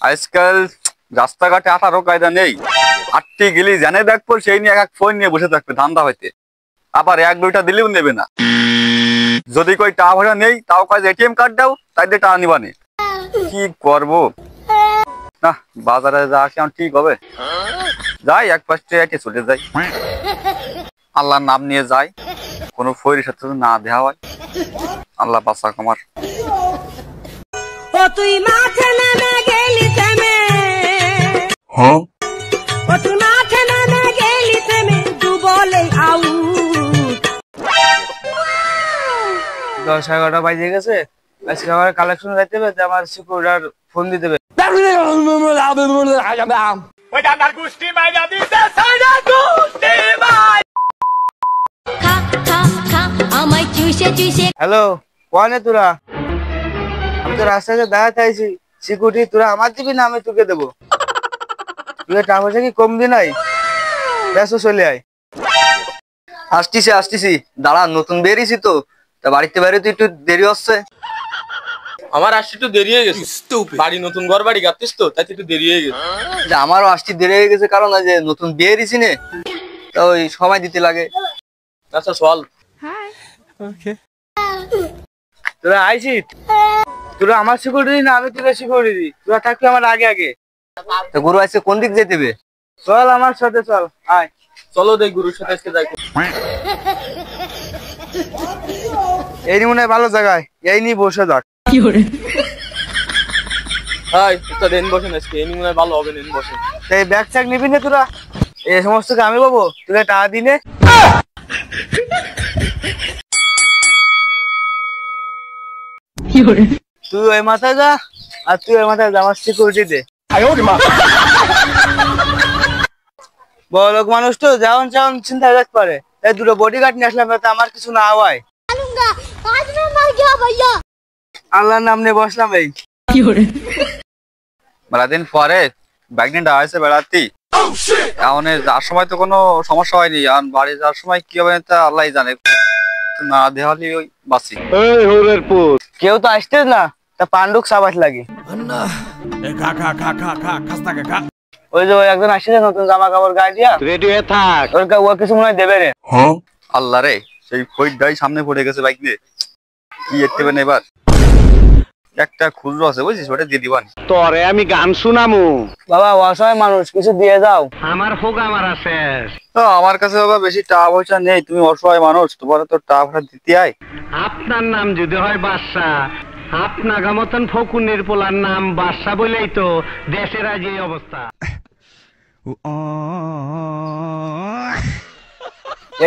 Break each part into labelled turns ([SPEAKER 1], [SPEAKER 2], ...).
[SPEAKER 1] আজকাল রাস্তাঘাটে 18 কায়দা নেই। আটটি গেলি জানে দেখবো সেই নিয়ে এক ফোন নিয়ে বসে থাকবে ধান্দা হইতে। আবার 1-2টা দিলেও নেবে না। যদি কই টাকা পয়সা নেই তাও কাজ এটিএম কার্ড দাও তাই দিয়ে টাকা নিবানে। কি করবো না, বাজারে যা কেমন ঠিক হবে। যাই এক পাশে একে চলে যাই, আল্লাহর নাম নিয়ে যাই, কোনো ফৈরের সাথে না দেওয়া হয়। আল্লাহ বাঁচাক আমার।
[SPEAKER 2] ও তুই মাঠে নেমে গেলি থেমে,
[SPEAKER 1] হ্যাঁ
[SPEAKER 2] ও তুই মাঠে নেমে গেলি থেমে, তু বলে আউট।
[SPEAKER 3] 10-11টা বাজে গেছে। আজকে আমার কালেকশন যাইতে হবে, আমার সিকিউরিটার ফোন দিতে হবে। হ্যালো, কোনে তোরা? আমি তো রাস্তায় দাঁড়াতে আইছি। সিকিউরিটি তোরা আমার দিবি না আমি তোকে দেবো? তুই টাকা পয়সা কি কম দি নাই? ব্যস্ত চলে আয়।
[SPEAKER 4] আসতেছি দাঁড়া, নতুন বেরিয়েছি তো, তা বাড়িতে বেরোতে একটু দেরি হচ্ছে।
[SPEAKER 5] আমার আসতে একটু দেরি হয়ে গেছে, বাড়ি নতুন ঘর বাড়ি গাচ্ছিস তো তাই একটু দেরি হয়ে গেছে।
[SPEAKER 4] আমারও আসতে দেরি হয়ে গেছে, কারণ যে নতুন বেরিয়েছি নে, তা ওই সময় দিতে লাগে।
[SPEAKER 5] আচ্ছা চল।
[SPEAKER 3] তোরা আইছিস? তোরা আমার সিকিউরিটি না আমি তোদের সিকিউরিটি? তোরা থাকবি আমার আগে আগে।
[SPEAKER 4] তা গুরু আজকে কোন দিক যেতে হবে?
[SPEAKER 3] চল আমার সাথে চল, আয়।
[SPEAKER 5] চলো দেখ গুরুর সাথে আজকে যাই।
[SPEAKER 3] এই মনে হয় ভালো জায়গায়, এই নিয়ে বসে থাক।
[SPEAKER 5] হাই একটা দিন বসেন, আজকে এই মনে হয় ভালো হবে। দিন বসেন।
[SPEAKER 3] এই ব্যাগ ট্যাগ নিবি না তোরা? এই সমস্ত আমি পাবো, তোরা টাকা দিনে। তুই ওই মাথায় যা আর তুই ওই মাথায় যা, আমার সিকিউরিটি দে। বড় লোক মানুষ তো যেমন যেমন চিন্তা রাখতে পারে, তাই দুটো বডিগার্ড নিয়ে আসলাম যাতে আমার কিছু না হয়। আল্লাহর নাম নিয়ে বসলাম। এই
[SPEAKER 1] মেলাদিন পরে বাইক নিয়ে দাঁড়াইছে বেড়াতি। এখন যাওয়ার সময় তো কোনো সমস্যা হয়নি, এখন বাড়ি যাওয়ার সময় কি হবে তা আল্লাহ জানে। না দেওয়ালি ওই বাসি।
[SPEAKER 3] কেউ তো আসতে না, তা পান্ডুক সাবাস লাগে। ওই যে ওই একজন আসছে নতুন জামা কাপড় গায়ে দিয়া, রেডি হয়ে থাক, ওর কিছু মনে হয় দেবে রে।
[SPEAKER 1] আল্লাহ রে, সেই ফৈরটাই সামনে পড়ে গেছে বাইক নিয়ে। কি এরতেবেন এবার? একটা খুচরো আছে বুঝছিস, ওটা দিয়ে দিবান।
[SPEAKER 6] তোরে আমি গান শুনামু।
[SPEAKER 3] বাবা অসহায় মানুষ, কিছু দিয়ে যাও।
[SPEAKER 6] আমার হোগা মারা শেষ।
[SPEAKER 1] আমার কাছে বাবা বেশি টাকা পয়সা নেই, তুমি অসহায় মানুষ, তোমার তো টাকা পয়সা দিতে আয়।
[SPEAKER 6] আপনার নাম যদি হয় বাদশা, আপনার মতন ফকুনের পোলার নাম বাদশা বলেই তো দেশের আজ এই অবস্থা।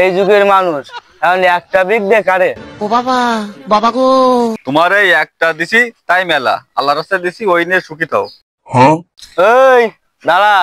[SPEAKER 3] এই যুগের মানুষ তাহলে একটা বিগ দে কারে।
[SPEAKER 2] ও বাবা, বাবা গো।
[SPEAKER 1] তোমার এই একটা দিছি তাই মেলা, আল্লাহর রাস্তায় দিছি, ওই নিয়ে সুখী থাও।
[SPEAKER 3] এই দাঁড়া,